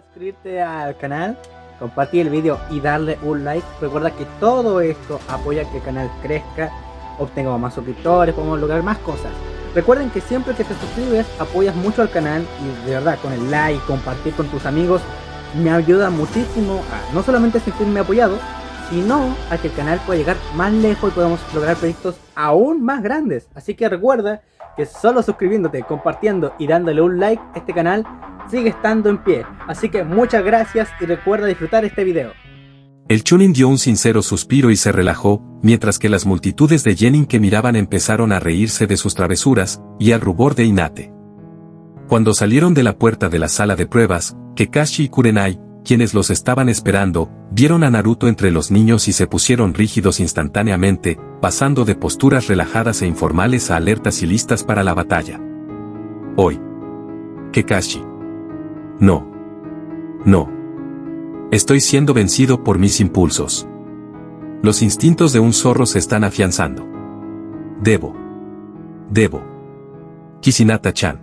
suscribirte al canal, compartir el vídeo y darle un like. Recuerda que todo esto apoya a que el canal crezca, obtengamos más suscriptores, podemos lograr más cosas. Recuerden que siempre que te suscribes apoyas mucho al canal y de verdad con el like, compartir con tus amigos me ayuda muchísimo a no solamente sentirme apoyado, sino a que el canal pueda llegar más lejos y podamos lograr proyectos aún más grandes. Así que recuerda que solo suscribiéndote, compartiendo y dándole un like, este canal sigue estando en pie. Así que muchas gracias y recuerda disfrutar este video. El Chunin dio un sincero suspiro y se relajó, mientras que las multitudes de genin que miraban empezaron a reírse de sus travesuras, y al rubor de Hinate. Cuando salieron de la puerta de la sala de pruebas, Kakashi y Kurenai, quienes los estaban esperando, vieron a Naruto entre los niños y se pusieron rígidos instantáneamente, pasando de posturas relajadas e informales a alertas y listas para la batalla. Hoy. Kakashi. No. No. Estoy siendo vencido por mis impulsos. Los instintos de un zorro se están afianzando. Debo. Kishinata-chan.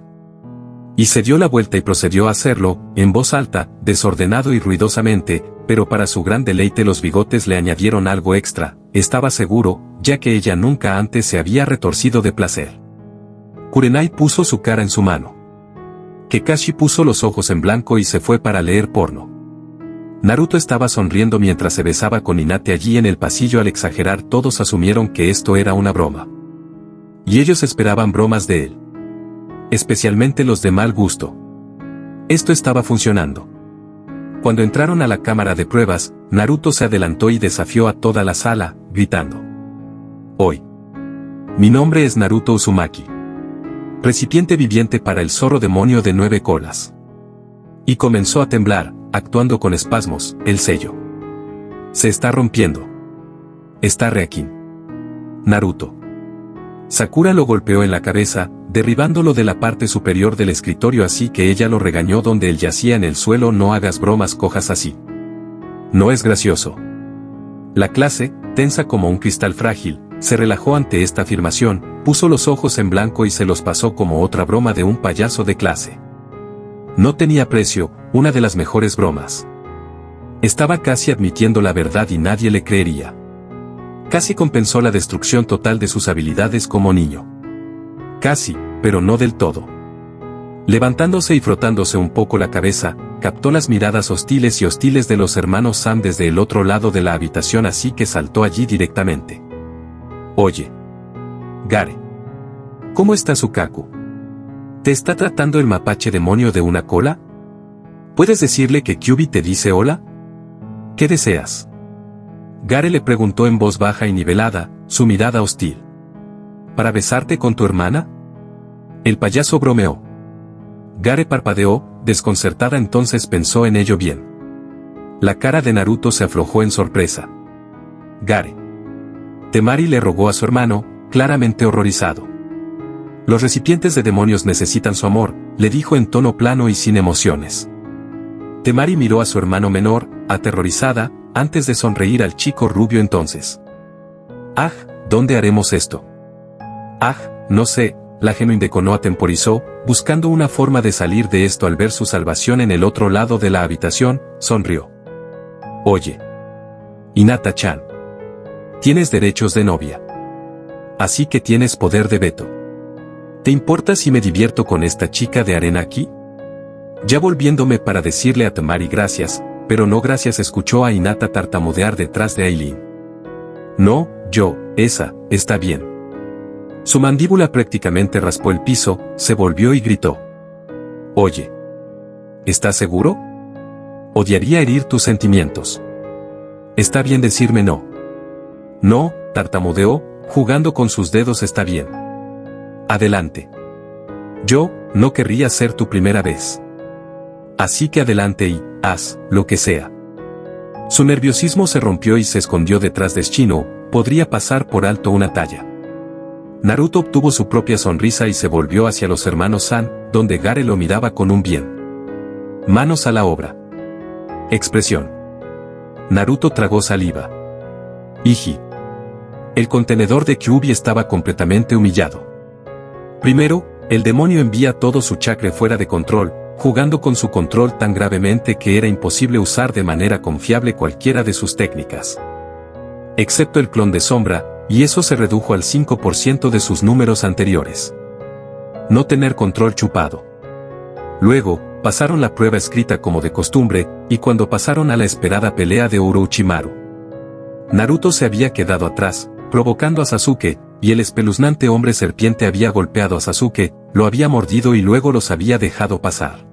Y se dio la vuelta y procedió a hacerlo, en voz alta, desordenado y ruidosamente, pero para su gran deleite los bigotes le añadieron algo extra, estaba seguro, ya que ella nunca antes se había retorcido de placer. Kurenai puso su cara en su mano. Kakashi puso los ojos en blanco y se fue para leer porno. Naruto estaba sonriendo mientras se besaba con Hinate allí en el pasillo. Al exagerar todos asumieron que esto era una broma. Y ellos esperaban bromas de él. Especialmente los de mal gusto. Esto estaba funcionando. Cuando entraron a la cámara de pruebas, Naruto se adelantó y desafió a toda la sala, gritando. Hoy. Mi nombre es Naruto Uzumaki. Recipiente viviente para el zorro demonio de 9 colas. Y comenzó a temblar, actuando con espasmos, el sello. Se está rompiendo. Está Reakin. Naruto. Sakura lo golpeó en la cabeza, derribándolo de la parte superior del escritorio, así que ella lo regañó donde él yacía en el suelo. No hagas bromas cojas así. No es gracioso. La clase, tensa como un cristal frágil, se relajó ante esta afirmación, puso los ojos en blanco y se los pasó como otra broma de un payaso de clase. No tenía precio, una de las mejores bromas. Estaba casi admitiendo la verdad y nadie le creería. Casi compensó la destrucción total de sus habilidades como niño. Casi, pero no del todo. Levantándose y frotándose un poco la cabeza, captó las miradas hostiles de los hermanos Sam desde el otro lado de la habitación, así que saltó allí directamente. Oye. Gare. ¿Cómo está Sukaku? ¿Te está tratando el mapache demonio de una cola? ¿Puedes decirle que Kyuubi te dice hola? ¿Qué deseas? Gare le preguntó en voz baja y nivelada, su mirada hostil. ¿Para besarte con tu hermana? El payaso bromeó. Gare parpadeó, desconcertada. Entonces pensó en ello bien. La cara de Naruto se aflojó en sorpresa. Gare. Temari le rogó a su hermano, claramente horrorizado. Los recipientes de demonios necesitan su amor, le dijo en tono plano y sin emociones. Temari miró a su hermano menor, aterrorizada, antes de sonreír al chico rubio entonces. Ah, ¿dónde haremos esto? Ah, no sé, la Genuine atemporizó, buscando una forma de salir de esto al ver su salvación en el otro lado de la habitación, sonrió. Oye. Hinata-chan. Tienes derechos de novia. Así que tienes poder de veto. ¿Te importa si me divierto con esta chica de arena aquí? Ya volviéndome para decirle a Temari gracias, pero no gracias, escuchó a Hinata tartamudear detrás de Aileen. No, esa, está bien. Su mandíbula prácticamente raspó el piso, se volvió y gritó. Oye. ¿Estás seguro? Odiaría herir tus sentimientos. Está bien decirme no. No, tartamudeó, jugando con sus dedos. Está bien. Adelante. Yo, no querría ser tu primera vez. Así que adelante y, haz, lo que sea. Su nerviosismo se rompió y se escondió detrás de Shino, podría pasar por alto una talla. Naruto obtuvo su propia sonrisa y se volvió hacia los hermanos San, donde Gare lo miraba con un bien. Manos a la obra. Expresión. Naruto tragó saliva. Iji. El contenedor de Kyuubi estaba completamente humillado. Primero, el demonio envía todo su chakra fuera de control, jugando con su control tan gravemente que era imposible usar de manera confiable cualquiera de sus técnicas. Excepto el clon de sombra, y eso se redujo al 5% de sus números anteriores. No tener control chupado. Luego, pasaron la prueba escrita como de costumbre, y cuando pasaron a la esperada pelea de Orochimaru, Naruto se había quedado atrás, provocando a Sasuke, y el espeluznante hombre serpiente había golpeado a Sasuke, lo había mordido y luego los había dejado pasar.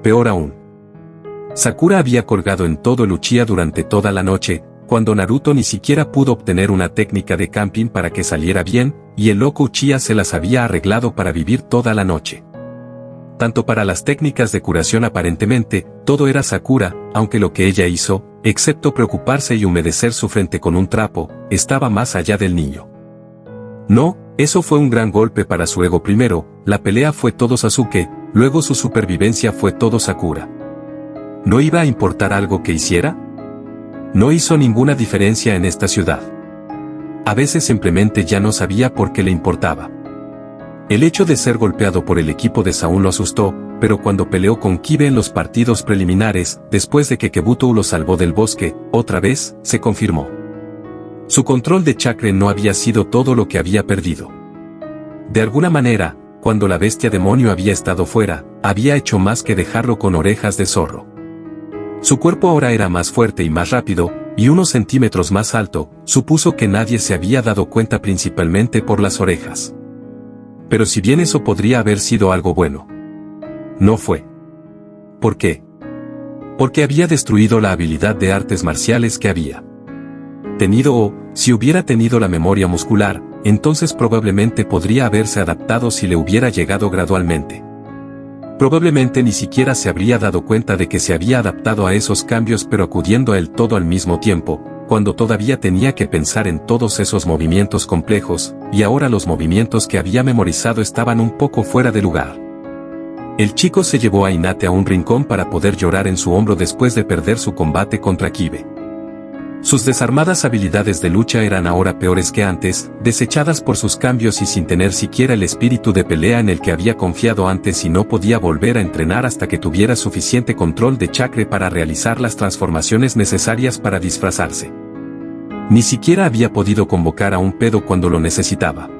Peor aún, Sakura había colgado en todo el Uchiha durante toda la noche, cuando Naruto ni siquiera pudo obtener una técnica de camping para que saliera bien, y el loco Uchiha se las había arreglado para vivir toda la noche. Tanto para las técnicas de curación aparentemente, todo era Sakura, aunque lo que ella hizo, excepto preocuparse y humedecer su frente con un trapo, estaba más allá del niño. No, eso fue un gran golpe para su ego primero, la pelea fue todo Sasuke, luego su supervivencia fue todo Sakura. ¿No iba a importar algo que hiciera? No hizo ninguna diferencia en esta ciudad. A veces simplemente ya no sabía por qué le importaba. El hecho de ser golpeado por el equipo de Saúl lo asustó, pero cuando peleó con Kibe en los partidos preliminares, después de que Kebuto lo salvó del bosque, otra vez, se confirmó. Su control de chakra no había sido todo lo que había perdido. De alguna manera, cuando la bestia demonio había estado fuera, había hecho más que dejarlo con orejas de zorro. Su cuerpo ahora era más fuerte y más rápido, y unos centímetros más alto, supuso que nadie se había dado cuenta principalmente por las orejas. Pero si bien eso podría haber sido algo bueno, no fue. ¿Por qué? Porque había destruido la habilidad de artes marciales que había tenido o, si hubiera tenido la memoria muscular, entonces probablemente podría haberse adaptado si le hubiera llegado gradualmente. Probablemente ni siquiera se habría dado cuenta de que se había adaptado a esos cambios pero acudiendo a él todo al mismo tiempo, cuando todavía tenía que pensar en todos esos movimientos complejos, y ahora los movimientos que había memorizado estaban un poco fuera de lugar. El chico se llevó a Hinata a un rincón para poder llorar en su hombro después de perder su combate contra Kibe. Sus desarmadas habilidades de lucha eran ahora peores que antes, desechadas por sus cambios y sin tener siquiera el espíritu de pelea en el que había confiado antes y no podía volver a entrenar hasta que tuviera suficiente control de chakra para realizar las transformaciones necesarias para disfrazarse. Ni siquiera había podido convocar a un pedo cuando lo necesitaba.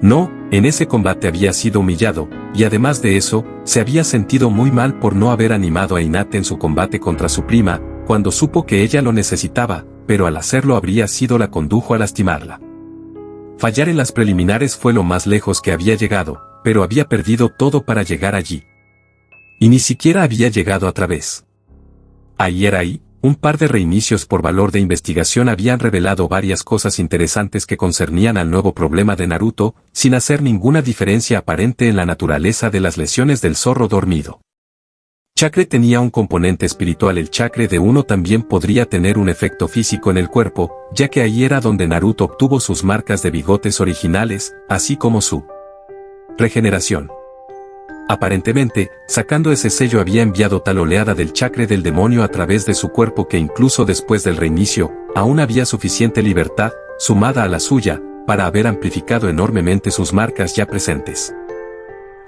No, en ese combate había sido humillado, y además de eso, se había sentido muy mal por no haber animado a Hinata en su combate contra su prima, cuando supo que ella lo necesitaba, pero al hacerlo habría sido la condujo a lastimarla. Fallar en las preliminares fue lo más lejos que había llegado, pero había perdido todo para llegar allí. Y ni siquiera había llegado a través. Ahí, un par de reinicios por valor de investigación habían revelado varias cosas interesantes que concernían al nuevo problema de Naruto, sin hacer ninguna diferencia aparente en la naturaleza de las lesiones del zorro dormido. Chakra tenía un componente espiritual. El chakra de uno también podría tener un efecto físico en el cuerpo, ya que ahí era donde Naruto obtuvo sus marcas de bigotes originales, así como su regeneración. Aparentemente, sacando ese sello había enviado tal oleada del chakra del demonio a través de su cuerpo que incluso después del reinicio, aún había suficiente libertad, sumada a la suya, para haber amplificado enormemente sus marcas ya presentes.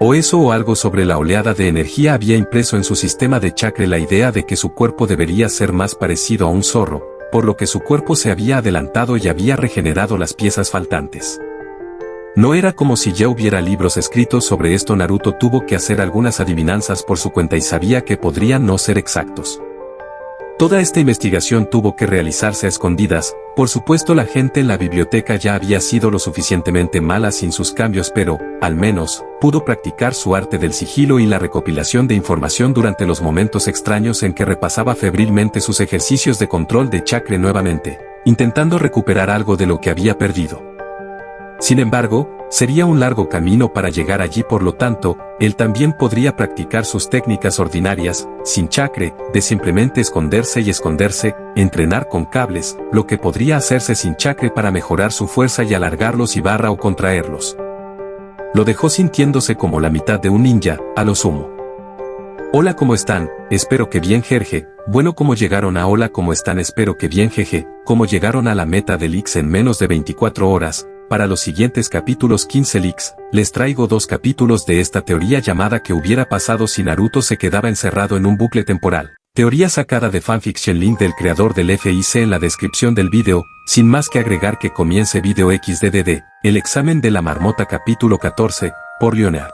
O eso o algo sobre la oleada de energía había impreso en su sistema de chakra la idea de que su cuerpo debería ser más parecido a un zorro, por lo que su cuerpo se había adelantado y había regenerado las piezas faltantes. No era como si ya hubiera libros escritos sobre esto. Naruto tuvo que hacer algunas adivinanzas por su cuenta y sabía que podrían no ser exactos. Toda esta investigación tuvo que realizarse a escondidas. Por supuesto, la gente en la biblioteca ya había sido lo suficientemente mala sin sus cambios, pero, al menos, pudo practicar su arte del sigilo y la recopilación de información durante los momentos extraños en que repasaba febrilmente sus ejercicios de control de chakra nuevamente, intentando recuperar algo de lo que había perdido. Sin embargo, sería un largo camino para llegar allí, por lo tanto, él también podría practicar sus técnicas ordinarias, sin chakra, de simplemente esconderse y esconderse, entrenar con cables, lo que podría hacerse sin chakra para mejorar su fuerza y alargarlos y barra o contraerlos. Lo dejó sintiéndose como la mitad de un ninja, a lo sumo. Hola, ¿cómo están? Espero que bien, Jerje. Bueno, ¿cómo llegaron a hola, ¿cómo están? Espero que bien, jeje. ¿Cómo llegaron a la meta del X en menos de 24 horas? para los siguientes capítulos 15 leaks, les traigo 2 capítulos de esta teoría llamada ¿qué hubiera pasado si Naruto se quedaba encerrado en un bucle temporal? Teoría sacada de fanfiction, link del creador del FIC en la descripción del video. Sin más que agregar, que comience video XDDD, el examen de la marmota capítulo 14, por Leonard.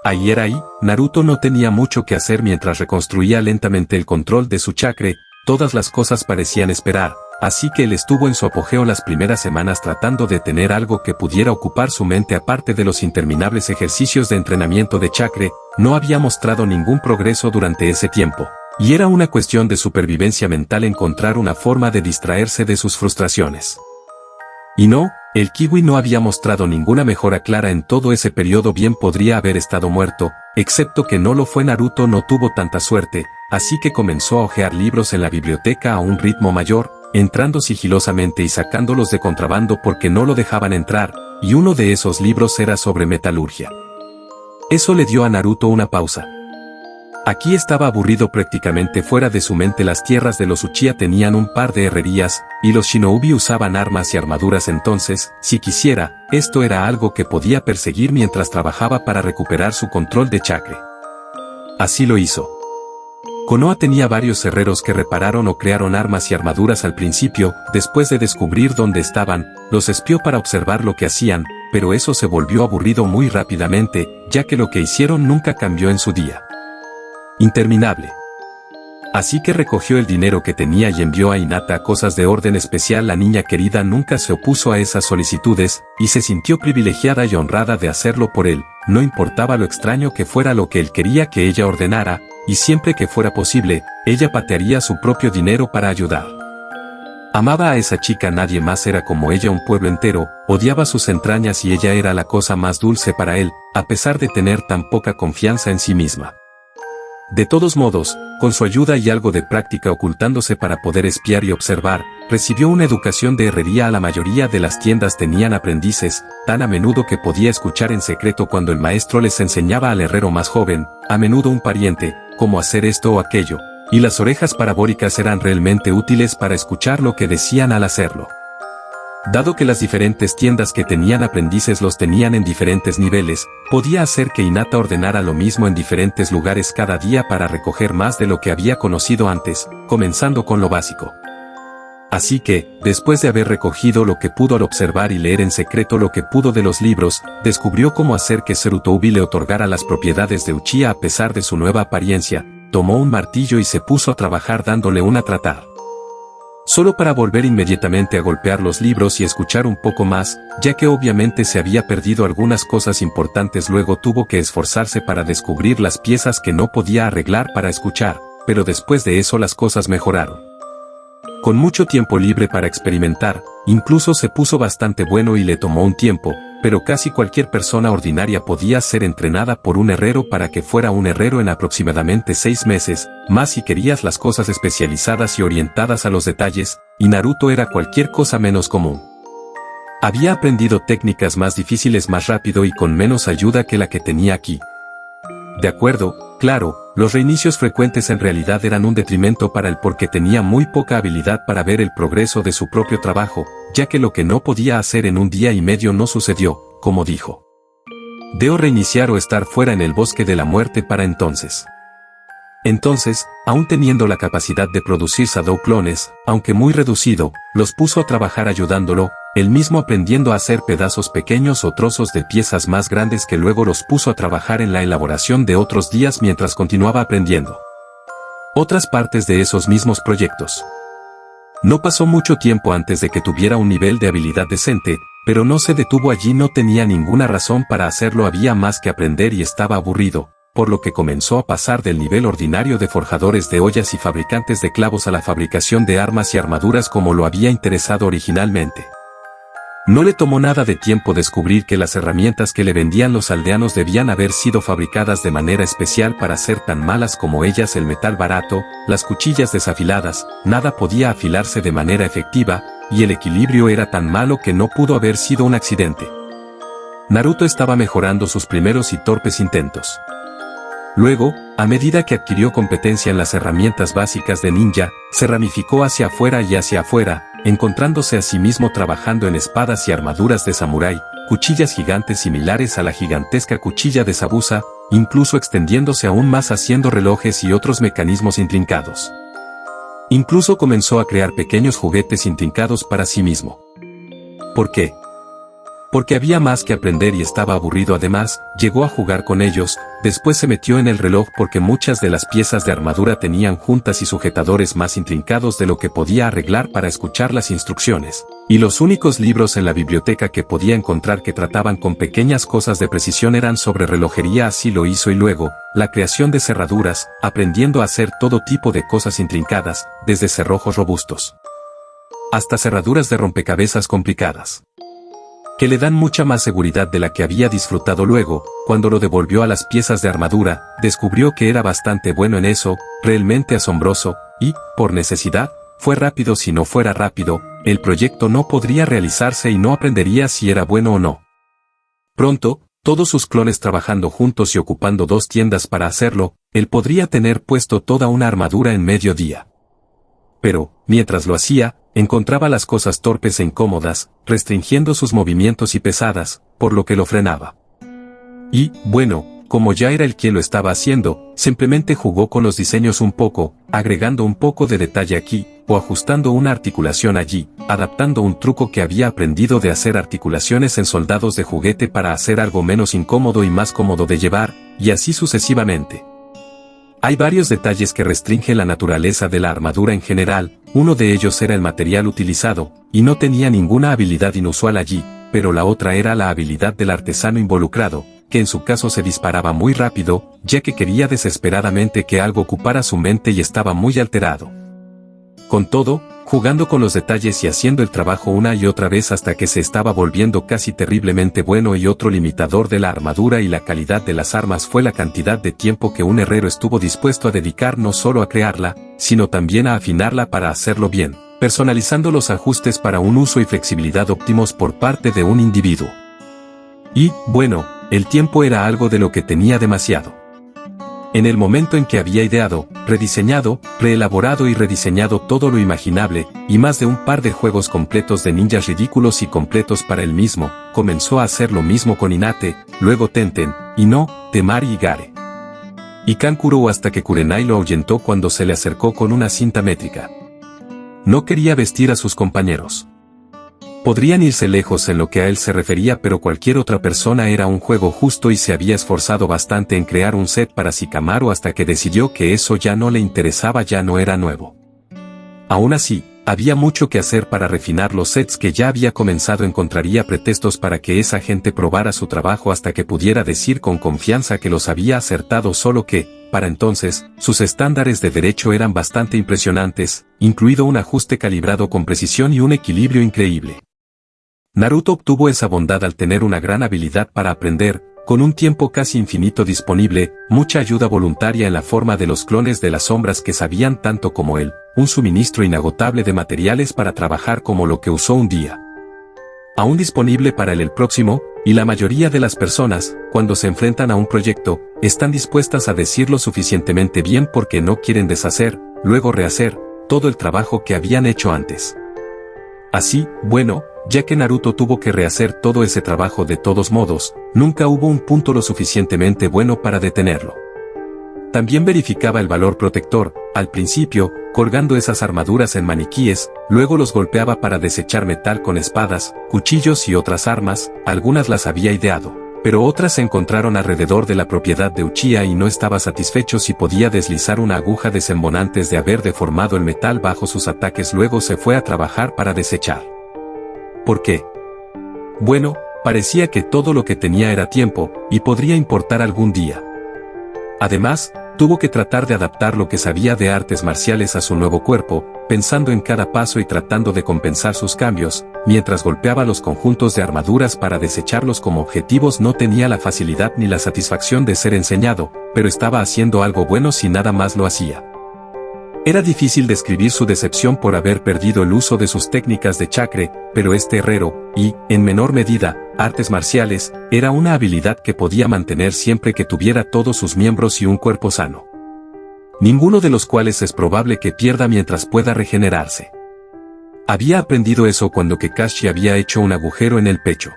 Ahí, Naruto no tenía mucho que hacer mientras reconstruía lentamente el control de su chakra. Todas las cosas parecían esperar, así que él estuvo en su apogeo las primeras semanas tratando de tener algo que pudiera ocupar su mente aparte de los interminables ejercicios de entrenamiento de chakra. No había mostrado ningún progreso durante ese tiempo, y era una cuestión de supervivencia mental encontrar una forma de distraerse de sus frustraciones. Y no, el kiwi no había mostrado ninguna mejora clara en todo ese periodo. Bien podría haber estado muerto, excepto que no lo fue. Naruto no tuvo tanta suerte, así que comenzó a hojear libros en la biblioteca a un ritmo mayor, entrando sigilosamente y sacándolos de contrabando porque no lo dejaban entrar, y uno de esos libros era sobre metalurgia. Eso le dio a Naruto una pausa. Aquí estaba aburrido, prácticamente fuera de su mente. Las tierras de los Uchiha tenían un par de herrerías, y los shinobi usaban armas y armaduras. Entonces, si quisiera, esto era algo que podía perseguir mientras trabajaba para recuperar su control de chakra. Así lo hizo. Konoha tenía varios herreros que repararon o crearon armas y armaduras al principio. Después de descubrir dónde estaban, los espió para observar lo que hacían, pero eso se volvió aburrido muy rápidamente, ya que lo que hicieron nunca cambió en su día interminable. Así que recogió el dinero que tenía y envió a Hinata cosas de orden especial. La niña querida nunca se opuso a esas solicitudes, y se sintió privilegiada y honrada de hacerlo por él. No importaba lo extraño que fuera lo que él quería que ella ordenara, y siempre que fuera posible, ella patearía su propio dinero para ayudar. Amaba a esa chica, nadie más era como ella, un pueblo entero odiaba sus entrañas y ella era la cosa más dulce para él, a pesar de tener tan poca confianza en sí misma. De todos modos, con su ayuda y algo de práctica ocultándose para poder espiar y observar, recibió una educación de herrería. La mayoría de las tiendas tenían aprendices, tan a menudo que podía escuchar en secreto cuando el maestro les enseñaba al herrero más joven, a menudo un pariente, cómo hacer esto o aquello, y las orejas parabólicas eran realmente útiles para escuchar lo que decían al hacerlo. Dado que las diferentes tiendas que tenían aprendices los tenían en diferentes niveles, podía hacer que Hinata ordenara lo mismo en diferentes lugares cada día para recoger más de lo que había conocido antes, comenzando con lo básico. Así que, después de haber recogido lo que pudo al observar y leer en secreto lo que pudo de los libros, descubrió cómo hacer que Sarutobi le otorgara las propiedades de Uchiha a pesar de su nueva apariencia. Tomó un martillo y se puso a trabajar dándole una tratada. Solo para volver inmediatamente a golpear los libros y escuchar un poco más, ya que obviamente se había perdido algunas cosas importantes. Luego tuvo que esforzarse para descubrir las piezas que no podía arreglar para escuchar, pero después de eso las cosas mejoraron. Con mucho tiempo libre para experimentar, incluso se puso bastante bueno y le tomó un tiempo, pero casi cualquier persona ordinaria podía ser entrenada por un herrero para que fuera un herrero en aproximadamente 6 meses, más si querías las cosas especializadas y orientadas a los detalles, y Naruto era cualquier cosa menos común. Había aprendido técnicas más difíciles más rápido y con menos ayuda que la que tenía aquí. De acuerdo, claro, los reinicios frecuentes en realidad eran un detrimento para él porque tenía muy poca habilidad para ver el progreso de su propio trabajo, ya que lo que no podía hacer en un día y medio no sucedió, como dijo. Debo reiniciar o estar fuera en el bosque de la muerte para entonces. Entonces, aún teniendo la capacidad de producir Shadow clones, aunque muy reducido, los puso a trabajar ayudándolo, él mismo aprendiendo a hacer pedazos pequeños o trozos de piezas más grandes que luego los puso a trabajar en la elaboración de otros días mientras continuaba aprendiendo otras partes de esos mismos proyectos. No pasó mucho tiempo antes de que tuviera un nivel de habilidad decente, pero no se detuvo allí. No tenía ninguna razón para hacerlo, había más que aprender y estaba aburrido, por lo que comenzó a pasar del nivel ordinario de forjadores de ollas y fabricantes de clavos a la fabricación de armas y armaduras como lo había interesado originalmente. No le tomó nada de tiempo descubrir que las herramientas que le vendían los aldeanos debían haber sido fabricadas de manera especial para ser tan malas como ellas. El metal barato, las cuchillas desafiladas, nada podía afilarse de manera efectiva, y el equilibrio era tan malo que no pudo haber sido un accidente. Naruto estaba mejorando sus primeros y torpes intentos. Luego, a medida que adquirió competencia en las herramientas básicas de ninja, se ramificó hacia afuera y hacia afuera, encontrándose a sí mismo trabajando en espadas y armaduras de samurái, cuchillas gigantes similares a la gigantesca cuchilla de Zabuza, incluso extendiéndose aún más haciendo relojes y otros mecanismos intrincados. Incluso comenzó a crear pequeños juguetes intrincados para sí mismo. ¿Por qué? Porque había más que aprender y estaba aburrido. Además, llegó a jugar con ellos, después se metió en el reloj porque muchas de las piezas de armadura tenían juntas y sujetadores más intrincados de lo que podía arreglar para escuchar las instrucciones, y los únicos libros en la biblioteca que podía encontrar que trataban con pequeñas cosas de precisión eran sobre relojería. Así lo hizo y luego, la creación de cerraduras, aprendiendo a hacer todo tipo de cosas intrincadas, desde cerrojos robustos hasta cerraduras de rompecabezas complicadas, que le dan mucha más seguridad de la que había disfrutado. Luego, cuando lo devolvió a las piezas de armadura, descubrió que era bastante bueno en eso, realmente asombroso, y, por necesidad, fue rápido. Si no fuera rápido, el proyecto no podría realizarse y no aprendería si era bueno o no. Pronto, todos sus clones trabajando juntos y ocupando 2 tiendas para hacerlo, él podría tener puesto toda una armadura en medio día. Pero, mientras lo hacía, encontraba las cosas torpes e incómodas, restringiendo sus movimientos y pesadas, por lo que lo frenaba. Y, bueno, como ya era el quien lo estaba haciendo, simplemente jugó con los diseños un poco, agregando un poco de detalle aquí, o ajustando una articulación allí, adaptando un truco que había aprendido de hacer articulaciones en soldados de juguete para hacer algo menos incómodo y más cómodo de llevar, y así sucesivamente. Hay varios detalles que restringen la naturaleza de la armadura en general. Uno de ellos era el material utilizado, y no tenía ninguna habilidad inusual allí, pero la otra era la habilidad del artesano involucrado, que en su caso se disparaba muy rápido, ya que quería desesperadamente que algo ocupara su mente y estaba muy alterado. Con todo, jugando con los detalles y haciendo el trabajo una y otra vez hasta que se estaba volviendo casi terriblemente bueno. Y otro limitador de la armadura y la calidad de las armas fue la cantidad de tiempo que un herrero estuvo dispuesto a dedicar no solo a crearla, sino también a afinarla para hacerlo bien, personalizando los ajustes para un uso y flexibilidad óptimos por parte de un individuo. Y, bueno, el tiempo era algo de lo que tenía demasiado. En el momento en que había ideado, rediseñado, reelaborado y rediseñado todo lo imaginable, y más de un par de juegos completos de ninjas ridículos y completos para él mismo, comenzó a hacer lo mismo con Hinate, luego Tenten, Ino, Temari y Gare. Y Kankuro hasta que Kurenai lo ahuyentó cuando se le acercó con una cinta métrica. No quería vestir a sus compañeros. Podrían irse lejos en lo que a él se refería, pero cualquier otra persona era un juego justo y se había esforzado bastante en crear un set para Shikamaru hasta que decidió que eso ya no le interesaba, ya no era nuevo. Aún así, había mucho que hacer para refinar los sets que ya había comenzado. Encontraría pretextos para que esa gente probara su trabajo hasta que pudiera decir con confianza que los había acertado, solo que, para entonces, sus estándares de derecho eran bastante impresionantes, incluido un ajuste calibrado con precisión y un equilibrio increíble. Naruto obtuvo esa bondad al tener una gran habilidad para aprender, con un tiempo casi infinito disponible, mucha ayuda voluntaria en la forma de los clones de las sombras que sabían tanto como él, un suministro inagotable de materiales para trabajar como lo que usó un día. Aún disponible para el próximo, y la mayoría de las personas, cuando se enfrentan a un proyecto, están dispuestas a decirlo suficientemente bien porque no quieren deshacer, luego rehacer, todo el trabajo que habían hecho antes. Así, bueno, ya que Naruto tuvo que rehacer todo ese trabajo de todos modos, nunca hubo un punto lo suficientemente bueno para detenerlo. También verificaba el valor protector, al principio, colgando esas armaduras en maniquíes, luego los golpeaba para desechar metal con espadas, cuchillos y otras armas. Algunas las había ideado, pero otras se encontraron alrededor de la propiedad de Uchiha y no estaba satisfecho si podía deslizar una aguja desembonante antes de haber deformado el metal bajo sus ataques. Luego se fue a trabajar para desechar. ¿Por qué? Bueno, parecía que todo lo que tenía era tiempo, y podría importar algún día. Además, tuvo que tratar de adaptar lo que sabía de artes marciales a su nuevo cuerpo, pensando en cada paso y tratando de compensar sus cambios, mientras golpeaba los conjuntos de armaduras para desecharlos como objetivos. No tenía la facilidad ni la satisfacción de ser enseñado, pero estaba haciendo algo bueno si nada más lo hacía. Era difícil describir su decepción por haber perdido el uso de sus técnicas de chakra, pero este herrero, y, en menor medida, artes marciales, era una habilidad que podía mantener siempre que tuviera todos sus miembros y un cuerpo sano. Ninguno de los cuales es probable que pierda mientras pueda regenerarse. Había aprendido eso cuando Kakashi había hecho un agujero en el pecho.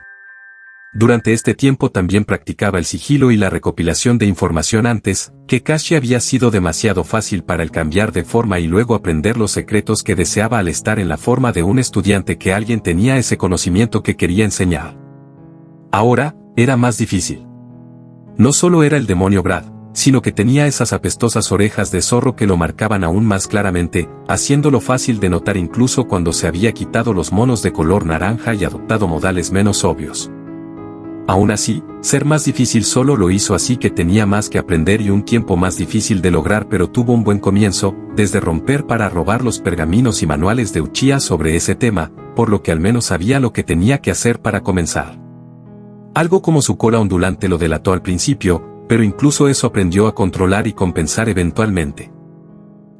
Durante este tiempo también practicaba el sigilo y la recopilación de información antes, Kakashi había sido demasiado fácil para el cambiar de forma y luego aprender los secretos que deseaba al estar en la forma de un estudiante que alguien tenía ese conocimiento que quería enseñar. Ahora, era más difícil. No solo era el demonio Brad, sino que tenía esas apestosas orejas de zorro que lo marcaban aún más claramente, haciéndolo fácil de notar incluso cuando se había quitado los monos de color naranja y adoptado modales menos obvios. Aún así, ser más difícil solo lo hizo así que tenía más que aprender y un tiempo más difícil de lograr, pero tuvo un buen comienzo, desde romper para robar los pergaminos y manuales de Uchiha sobre ese tema, por lo que al menos sabía lo que tenía que hacer para comenzar. Algo como su cola ondulante lo delató al principio, pero incluso eso aprendió a controlar y compensar eventualmente.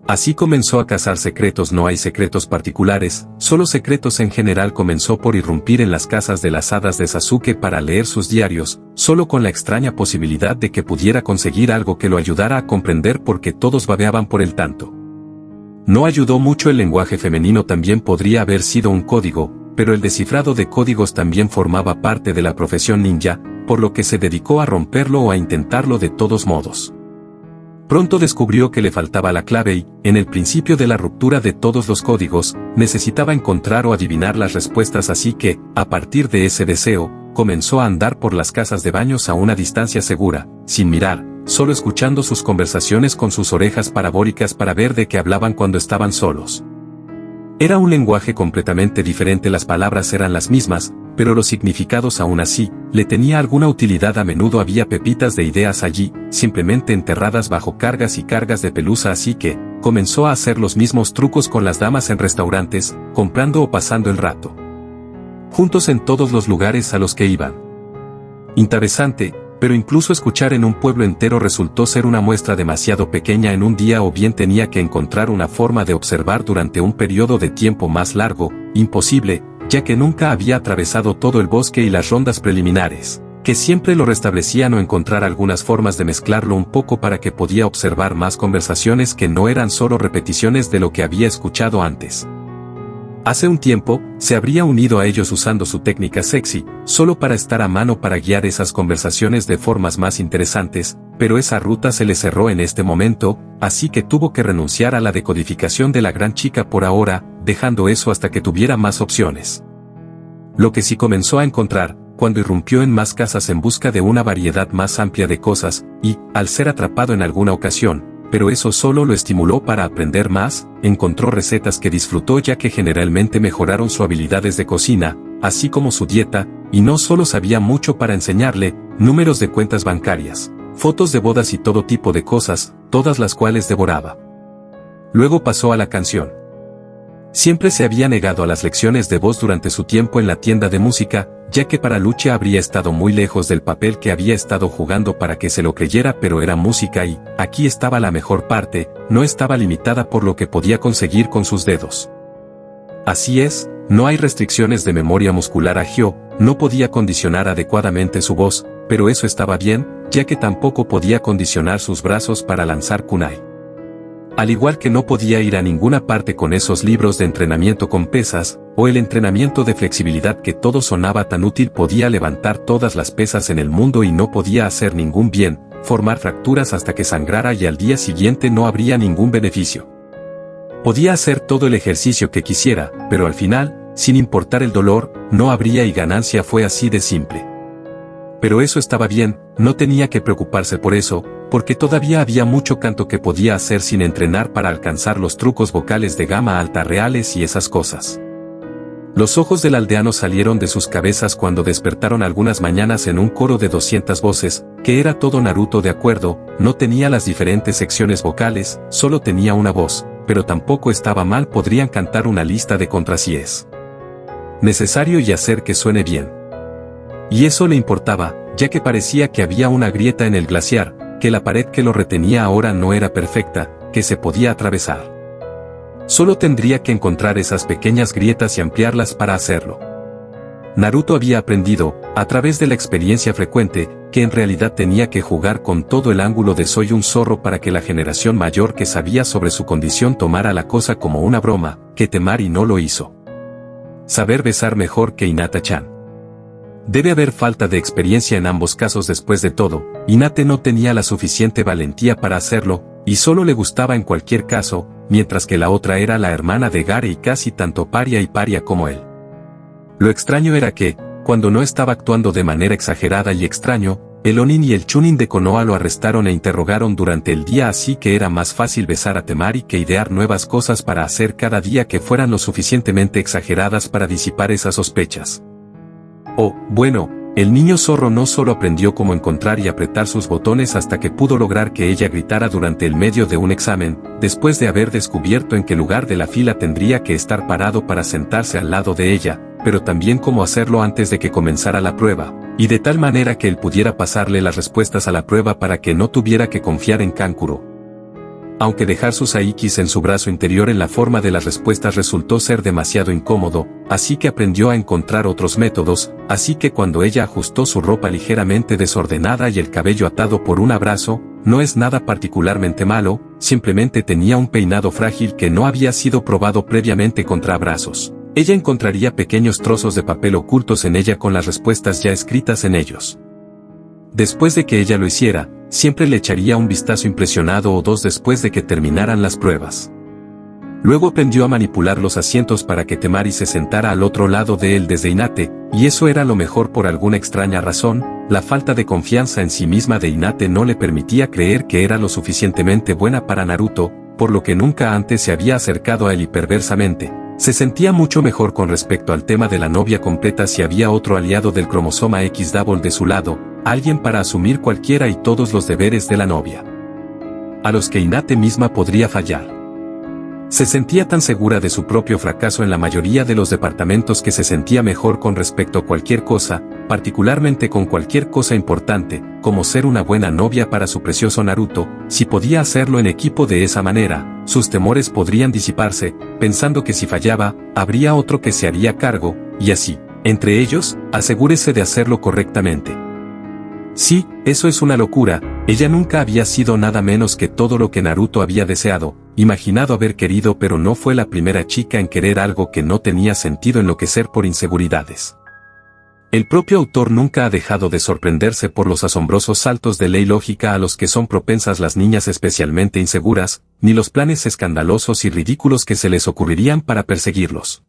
Así comenzó a cazar secretos. No hay secretos particulares, solo secretos en general. Comenzó por irrumpir en las casas de las hadas de Sasuke para leer sus diarios, solo con la extraña posibilidad de que pudiera conseguir algo que lo ayudara a comprender por qué todos babeaban por el tanto. No ayudó mucho el lenguaje femenino, también podría haber sido un código, pero el descifrado de códigos también formaba parte de la profesión ninja, por lo que se dedicó a romperlo o a intentarlo de todos modos. Pronto descubrió que le faltaba la clave y, en el principio de la ruptura de todos los códigos, necesitaba encontrar o adivinar las respuestas, así que, a partir de ese deseo, comenzó a andar por las casas de baños a una distancia segura, sin mirar, solo escuchando sus conversaciones con sus orejas parabólicas para ver de qué hablaban cuando estaban solos. Era un lenguaje completamente diferente, las palabras eran las mismas, pero los significados aún así, le tenía alguna utilidad. A menudo había pepitas de ideas allí, simplemente enterradas bajo cargas y cargas de pelusa, así que, comenzó a hacer los mismos trucos con las damas en restaurantes, comprando o pasando el rato. Juntos en todos los lugares a los que iban. Interesante, pero incluso escuchar en un pueblo entero resultó ser una muestra demasiado pequeña en un día, o bien tenía que encontrar una forma de observar durante un periodo de tiempo más largo, imposible, ya que nunca había atravesado todo el bosque y las rondas preliminares, que siempre lo restablecían, o encontrar algunas formas de mezclarlo un poco para que podía observar más conversaciones que no eran solo repeticiones de lo que había escuchado antes. Hace un tiempo, se habría unido a ellos usando su técnica sexy, solo para estar a mano para guiar esas conversaciones de formas más interesantes, pero esa ruta se le cerró en este momento, así que tuvo que renunciar a la decodificación de la gran chica por ahora, dejando eso hasta que tuviera más opciones. Lo que sí comenzó a encontrar, cuando irrumpió en más casas en busca de una variedad más amplia de cosas, y, al ser atrapado en alguna ocasión, pero eso solo lo estimuló para aprender más, encontró recetas que disfrutó ya que generalmente mejoraron sus habilidades de cocina, así como su dieta, y no solo sabía mucho para enseñarle, números de cuentas bancarias, fotos de bodas y todo tipo de cosas, todas las cuales devoraba. Luego pasó a la canción. Siempre se había negado a las lecciones de voz durante su tiempo en la tienda de música, ya que para Lucha habría estado muy lejos del papel que había estado jugando para que se lo creyera, pero era música y, aquí estaba la mejor parte, no estaba limitada por lo que podía conseguir con sus dedos. Así es, no hay restricciones de memoria muscular a Hyo, no podía condicionar adecuadamente su voz, pero eso estaba bien, ya que tampoco podía condicionar sus brazos para lanzar kunai. Al igual que no podía ir a ninguna parte con esos libros de entrenamiento con pesas, o el entrenamiento de flexibilidad que todo sonaba tan útil, podía levantar todas las pesas en el mundo y no podía hacer ningún bien, formar fracturas hasta que sangrara y al día siguiente no habría ningún beneficio. Podía hacer todo el ejercicio que quisiera, pero al final, sin importar el dolor, no habría y ganancia, fue así de simple. Pero eso estaba bien, no tenía que preocuparse por eso, porque todavía había mucho canto que podía hacer sin entrenar para alcanzar los trucos vocales de gama alta reales y esas cosas. Los ojos del aldeano salieron de sus cabezas cuando despertaron algunas mañanas en un coro de 200 voces, que era todo Naruto. De acuerdo, no tenía las diferentes secciones vocales, solo tenía una voz, pero tampoco estaba mal, podrían cantar una lista de contra si es necesario y hacer que suene bien. Y eso le importaba, ya que parecía que había una grieta en el glaciar, que la pared que lo retenía ahora no era perfecta, que se podía atravesar. Solo tendría que encontrar esas pequeñas grietas y ampliarlas para hacerlo. Naruto había aprendido, a través de la experiencia frecuente, que en realidad tenía que jugar con todo el ángulo de soy un zorro para que la generación mayor que sabía sobre su condición tomara la cosa como una broma, que Temari no lo hizo. saber besar mejor que Hinata-chan. Debe haber falta de experiencia en ambos casos. Después de todo, Hinata no tenía la suficiente valentía para hacerlo, y solo le gustaba en cualquier caso, mientras que la otra era la hermana de Gare y casi tanto paria y paria como él. Lo extraño era que, cuando no estaba actuando de manera exagerada y extraño, el Onin y el Chunin de Konoha lo arrestaron e interrogaron durante el día, así que era más fácil besar a Temari que idear nuevas cosas para hacer cada día que fueran lo suficientemente exageradas para disipar esas sospechas. Oh, bueno, el niño zorro no solo aprendió cómo encontrar y apretar sus botones hasta que pudo lograr que ella gritara durante el medio de un examen, después de haber descubierto en qué lugar de la fila tendría que estar parado para sentarse al lado de ella, pero también cómo hacerlo antes de que comenzara la prueba, y de tal manera que él pudiera pasarle las respuestas a la prueba para que no tuviera que confiar en Kankuro. Aunque dejar sus aikis en su brazo interior en la forma de las respuestas resultó ser demasiado incómodo, así que aprendió a encontrar otros métodos, así que cuando ella ajustó su ropa ligeramente desordenada y el cabello atado por un abrazo, no es nada particularmente malo, simplemente tenía un peinado frágil que no había sido probado previamente contra abrazos. Ella encontraría pequeños trozos de papel ocultos en ella con las respuestas ya escritas en ellos. Después de que ella lo hiciera, siempre le echaría un vistazo impresionado o dos después de que terminaran las pruebas. Luego aprendió a manipular los asientos para que Temari se sentara al otro lado de él desde Hinata, y eso era lo mejor por alguna extraña razón. La falta de confianza en sí misma de Hinata no le permitía creer que era lo suficientemente buena para Naruto, por lo que nunca antes se había acercado a él y perversamente. Se sentía mucho mejor con respecto al tema de la novia completa si había otro aliado del cromosoma X double de su lado, alguien para asumir cualquiera y todos los deberes de la novia, a los que Hinata misma podría fallar. Se sentía tan segura de su propio fracaso en la mayoría de los departamentos que se sentía mejor con respecto a cualquier cosa, particularmente con cualquier cosa importante, como ser una buena novia para su precioso Naruto. Si podía hacerlo en equipo de esa manera, sus temores podrían disiparse, pensando que si fallaba, habría otro que se haría cargo, y así, entre ellos, asegúrese de hacerlo correctamente. Sí, eso es una locura. Ella nunca había sido nada menos que todo lo que Naruto había deseado, imaginado haber querido, pero no fue la primera chica en querer algo que no tenía sentido enloquecer por inseguridades. El propio autor nunca ha dejado de sorprenderse por los asombrosos saltos de ley lógica a los que son propensas las niñas especialmente inseguras, ni los planes escandalosos y ridículos que se les ocurrirían para perseguirlos.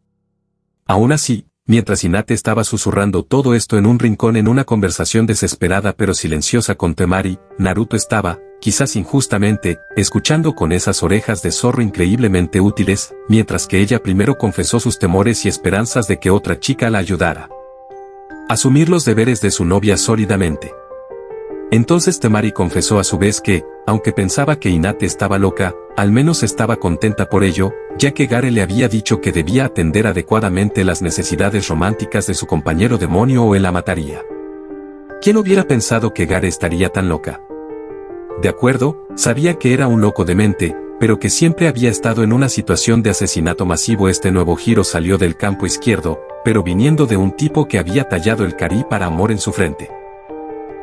Aún así, mientras Hinata estaba susurrando todo esto en un rincón en una conversación desesperada pero silenciosa con Temari, Naruto estaba, quizás injustamente, escuchando con esas orejas de zorro increíblemente útiles, mientras que ella primero confesó sus temores y esperanzas de que otra chica la ayudara a asumir los deberes de su novia sólidamente. Entonces Temari confesó a su vez que, aunque pensaba que Hinata estaba loca, al menos estaba contenta por ello, ya que Gare le había dicho que debía atender adecuadamente las necesidades románticas de su compañero demonio o él la mataría. ¿Quién hubiera pensado que Gare estaría tan loca? De acuerdo, sabía que era un loco de mente, pero que siempre había estado en una situación de asesinato masivo. Este nuevo giro salió del campo izquierdo, pero viniendo de un tipo que había tallado el kari para amor en su frente.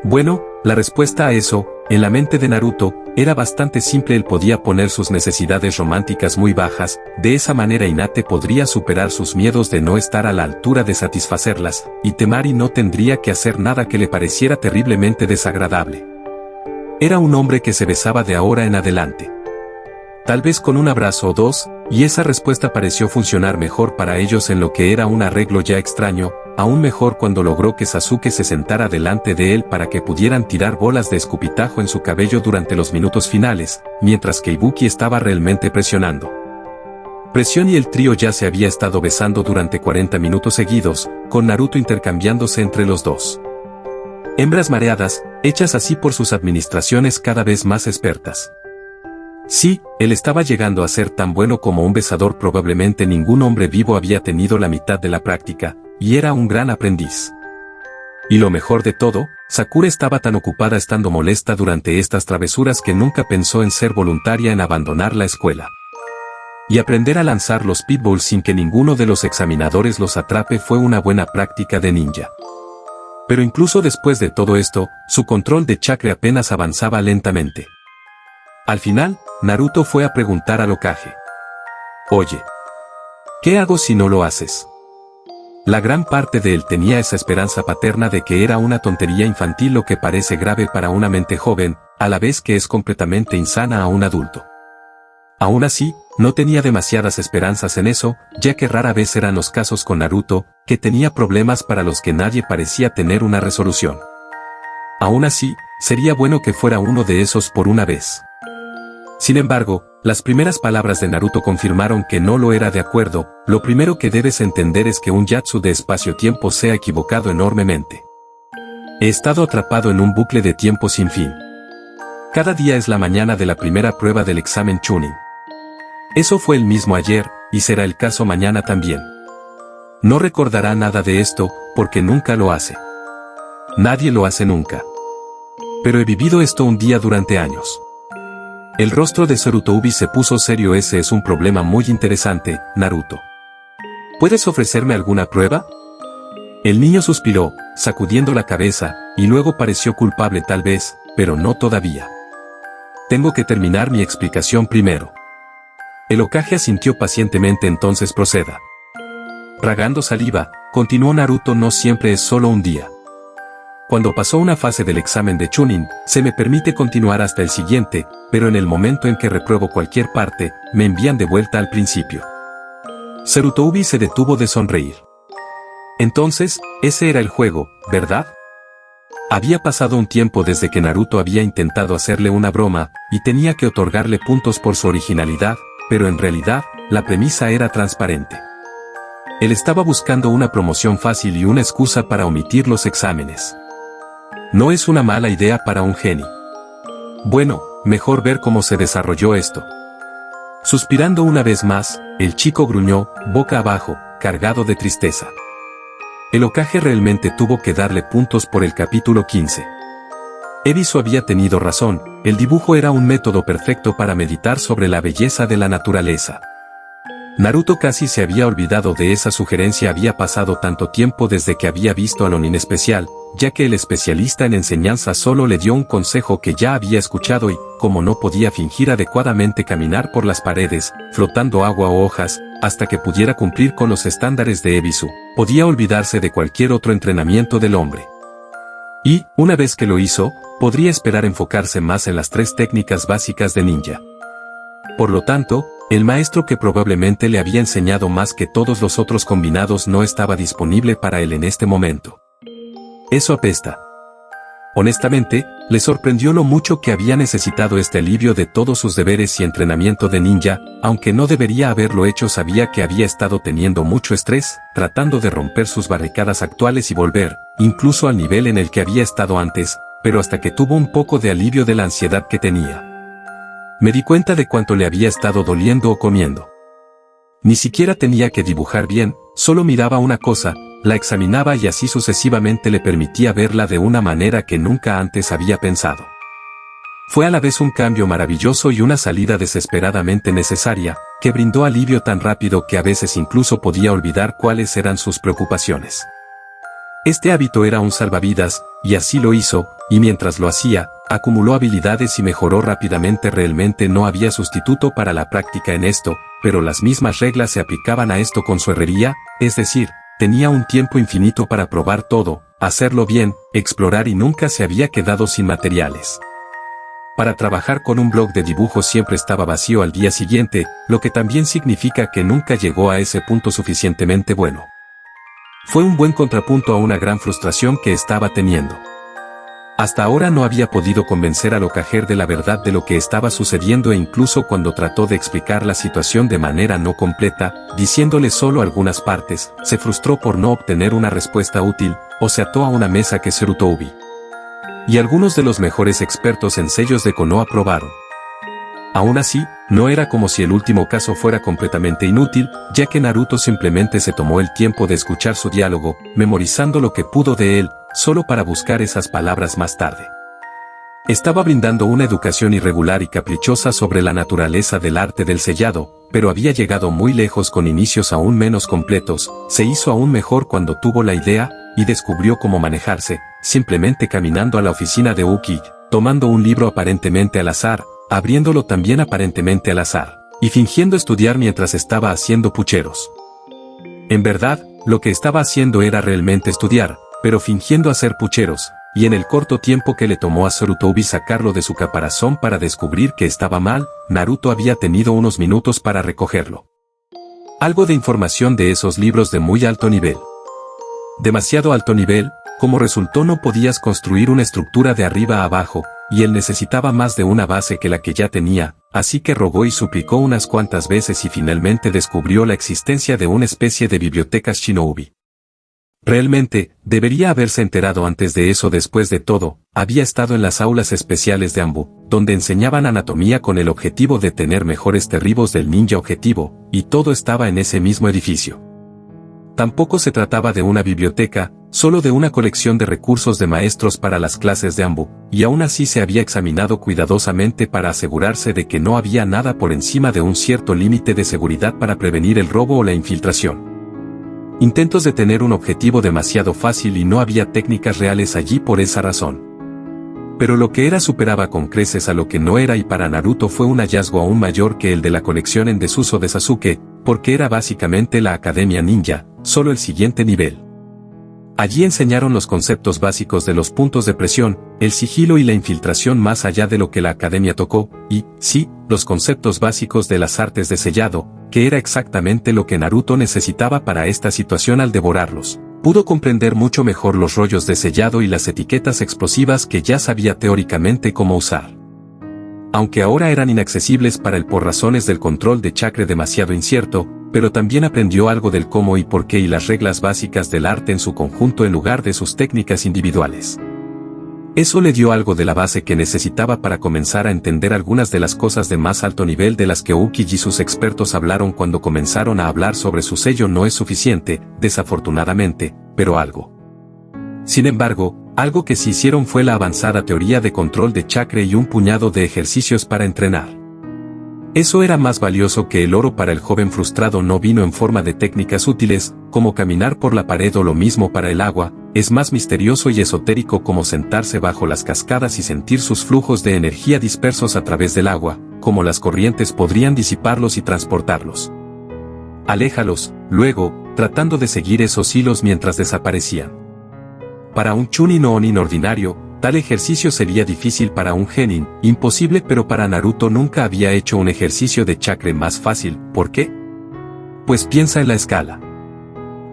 Bueno, la respuesta a eso, en la mente de Naruto, era bastante simple. Él podía poner sus necesidades románticas muy bajas, de esa manera Hinata podría superar sus miedos de no estar a la altura de satisfacerlas, y Temari no tendría que hacer nada que le pareciera terriblemente desagradable. Era un hombre que se besaba de ahora en adelante. Tal vez con un abrazo o dos, y esa respuesta pareció funcionar mejor para ellos en lo que era un arreglo ya extraño, aún mejor cuando logró que Sasuke se sentara delante de él para que pudieran tirar bolas de escupitajo en su cabello durante los minutos finales, mientras que Ibuki estaba realmente presionando. Presión y el trío ya se había estado besando durante 40 minutos seguidos, con Naruto intercambiándose entre los dos. Hembras mareadas, hechas así por sus administraciones cada vez más expertas. Sí, él estaba llegando a ser tan bueno como un besador. Probablemente ningún hombre vivo había tenido la mitad de la práctica, y era un gran aprendiz. Y lo mejor de todo, Sakura estaba tan ocupada estando molesta durante estas travesuras que nunca pensó en ser voluntaria en abandonar la escuela. Y aprender a lanzar los pitballs sin que ninguno de los examinadores los atrape fue una buena práctica de ninja. Pero incluso después de todo esto, su control de chakra apenas avanzaba lentamente. Al final, Naruto fue a preguntar al Hokage. Oye, ¿qué hago si no lo haces? La gran parte de él tenía esa esperanza paterna de que era una tontería infantil lo que parece grave para una mente joven, a la vez que es completamente insana a un adulto. Aún así, no tenía demasiadas esperanzas en eso, ya que rara vez eran los casos con Naruto, que tenía problemas para los que nadie parecía tener una resolución. Aún así, sería bueno que fuera uno de esos por una vez. Sin embargo, las primeras palabras de Naruto confirmaron que no lo era de acuerdo. Lo primero que debes entender es que un Yatsu de espacio-tiempo se ha equivocado enormemente. He estado atrapado en un bucle de tiempo sin fin. Cada día es la mañana de la primera prueba del examen Chunin. Eso fue el mismo ayer, y será el caso mañana también. No recordará nada de esto, porque nunca lo hace. Nadie lo hace nunca. Pero he vivido esto un día durante años. El rostro de Sarutobi se puso serio. Ese es un problema muy interesante, Naruto. ¿Puedes ofrecerme alguna prueba? El niño suspiró, sacudiendo la cabeza, y luego pareció culpable tal vez, pero no todavía. Tengo que terminar mi explicación primero. El Hokage asintió pacientemente. Entonces proceda. Tragando saliva, continuó Naruto. No siempre es solo un día. Cuando pasó una fase del examen de Chunin, se me permite continuar hasta el siguiente, pero en el momento en que repruebo cualquier parte, me envían de vuelta al principio. Sarutobi se detuvo de sonreír. Entonces, ese era el juego, ¿verdad? Había pasado un tiempo desde que Naruto había intentado hacerle una broma, y tenía que otorgarle puntos por su originalidad, pero en realidad, la premisa era transparente. Él estaba buscando una promoción fácil y una excusa para omitir los exámenes. No es una mala idea para un genio. Bueno, mejor ver cómo se desarrolló esto. Suspirando una vez más, el chico gruñó, boca abajo, cargado de tristeza. El Hokage realmente tuvo que darle puntos por el capítulo 15. Ebisu había tenido razón, el dibujo era un método perfecto para meditar sobre la belleza de la naturaleza. Naruto casi se había olvidado de esa sugerencia. Había pasado tanto tiempo desde que había visto al Onin especial, ya que el especialista en enseñanza solo le dio un consejo que ya había escuchado y, como no podía fingir adecuadamente caminar por las paredes, flotando agua o hojas, hasta que pudiera cumplir con los estándares de Ebisu, podía olvidarse de cualquier otro entrenamiento del hombre. Y, una vez que lo hizo, podría esperar enfocarse más en las 3 técnicas básicas de ninja. Por lo tanto, el maestro que probablemente le había enseñado más que todos los otros combinados no estaba disponible para él en este momento. Eso apesta. Honestamente, le sorprendió lo mucho que había necesitado este alivio de todos sus deberes y entrenamiento de ninja, aunque no debería haberlo hecho. Sabía que había estado teniendo mucho estrés, tratando de romper sus barricadas actuales y volver, incluso al nivel en el que había estado antes, pero hasta que tuvo un poco de alivio de la ansiedad que tenía. Me di cuenta de cuánto le había estado doliendo o comiendo. Ni siquiera tenía que dibujar bien, solo miraba una cosa, la examinaba y así sucesivamente le permitía verla de una manera que nunca antes había pensado. Fue a la vez un cambio maravilloso y una salida desesperadamente necesaria, que brindó alivio tan rápido que a veces incluso podía olvidar cuáles eran sus preocupaciones. Este hábito era un salvavidas, y así lo hizo, y mientras lo hacía, acumuló habilidades y mejoró rápidamente. Realmente no había sustituto para la práctica en esto, pero las mismas reglas se aplicaban a esto con su herrería, es decir, tenía un tiempo infinito para probar todo, hacerlo bien, explorar y nunca se había quedado sin materiales. Para trabajar con un blog de dibujo siempre estaba vacío al día siguiente, lo que también significa que nunca llegó a ese punto suficientemente bueno. Fue un buen contrapunto a una gran frustración que estaba teniendo. Hasta ahora no había podido convencer al Hokage de la verdad de lo que estaba sucediendo, e incluso cuando trató de explicar la situación de manera no completa, diciéndole solo algunas partes, se frustró por no obtener una respuesta útil, o se ató a una mesa que Sarutobi y algunos de los mejores expertos en sellos de Konoha aprobaron. Aún así, no era como si el último caso fuera completamente inútil, ya que Naruto simplemente se tomó el tiempo de escuchar su diálogo, memorizando lo que pudo de él, solo para buscar esas palabras más tarde. Estaba brindando una educación irregular y caprichosa sobre la naturaleza del arte del sellado, pero había llegado muy lejos con inicios aún menos completos. Se hizo aún mejor cuando tuvo la idea, y descubrió cómo manejarse, simplemente caminando a la oficina de Ukage, tomando un libro aparentemente al azar, abriéndolo también aparentemente al azar, y fingiendo estudiar mientras estaba haciendo pucheros. En verdad, lo que estaba haciendo era realmente estudiar, pero fingiendo hacer pucheros, y en el corto tiempo que le tomó a Sarutobi sacarlo de su caparazón para descubrir que estaba mal, Naruto había tenido unos minutos para recogerlo. Algo de información de esos libros de muy alto nivel. Demasiado alto nivel, como resultó no podías construir una estructura de arriba a abajo, y él necesitaba más de una base que la que ya tenía, así que rogó y suplicó unas cuantas veces y finalmente descubrió la existencia de una especie de bibliotecas Shinobi. Realmente, debería haberse enterado antes de eso. Después de todo, había estado en las aulas especiales de Anbu, donde enseñaban anatomía con el objetivo de tener mejores derribos del ninja objetivo, y todo estaba en ese mismo edificio. Tampoco se trataba de una biblioteca, solo de una colección de recursos de maestros para las clases de Anbu, y aún así se había examinado cuidadosamente para asegurarse de que no había nada por encima de un cierto límite de seguridad para prevenir el robo o la infiltración. Intentos de tener un objetivo demasiado fácil y no había técnicas reales allí por esa razón. Pero lo que era superaba con creces a lo que no era, y para Naruto fue un hallazgo aún mayor que el de la colección en desuso de Sasuke, porque era básicamente la Academia Ninja, solo el siguiente nivel. Allí enseñaron los conceptos básicos de los puntos de presión, el sigilo y la infiltración más allá de lo que la academia tocó, y, sí, los conceptos básicos de las artes de sellado, que era exactamente lo que Naruto necesitaba para esta situación. Al devorarlos, pudo comprender mucho mejor los rollos de sellado y las etiquetas explosivas que ya sabía teóricamente cómo usar. Aunque ahora eran inaccesibles para él por razones del control de chakra demasiado incierto, pero también aprendió algo del cómo y por qué y las reglas básicas del arte en su conjunto en lugar de sus técnicas individuales. Eso le dio algo de la base que necesitaba para comenzar a entender algunas de las cosas de más alto nivel de las que Aokiji y sus expertos hablaron cuando comenzaron a hablar sobre su sello. No es suficiente, desafortunadamente, pero algo. Sin embargo, algo que sí hicieron fue la avanzada teoría de control de chakra y un puñado de ejercicios para entrenar. Eso era más valioso que el oro para el joven frustrado. No vino en forma de técnicas útiles, como caminar por la pared o lo mismo para el agua, es más misterioso y esotérico como sentarse bajo las cascadas y sentir sus flujos de energía dispersos a través del agua, como las corrientes podrían disiparlos y transportarlos. Aléjalos, luego, tratando de seguir esos hilos mientras desaparecían. Para un Chunin o Onin ordinario, tal ejercicio sería difícil. Para un genin, imposible, pero para Naruto nunca había hecho un ejercicio de chakra más fácil. ¿Por qué? Pues piensa en la escala.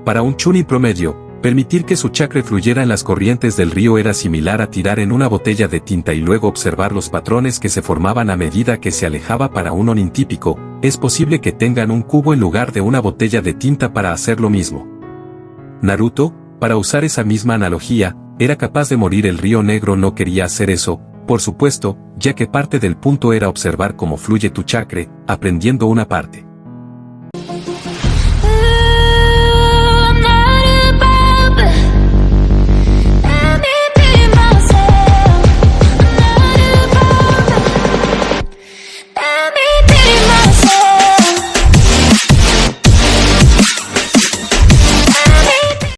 Para un Chunin promedio, permitir que su chakra fluyera en las corrientes del río era similar a tirar en una botella de tinta y luego observar los patrones que se formaban a medida que se alejaba. Para un Onin típico, es posible que tengan un cubo en lugar de una botella de tinta para hacer lo mismo. Naruto, para usar esa misma analogía, era capaz de morir. El río negro no quería hacer eso, por supuesto, ya que parte del punto era observar cómo fluye tu chakra, aprendiendo una parte.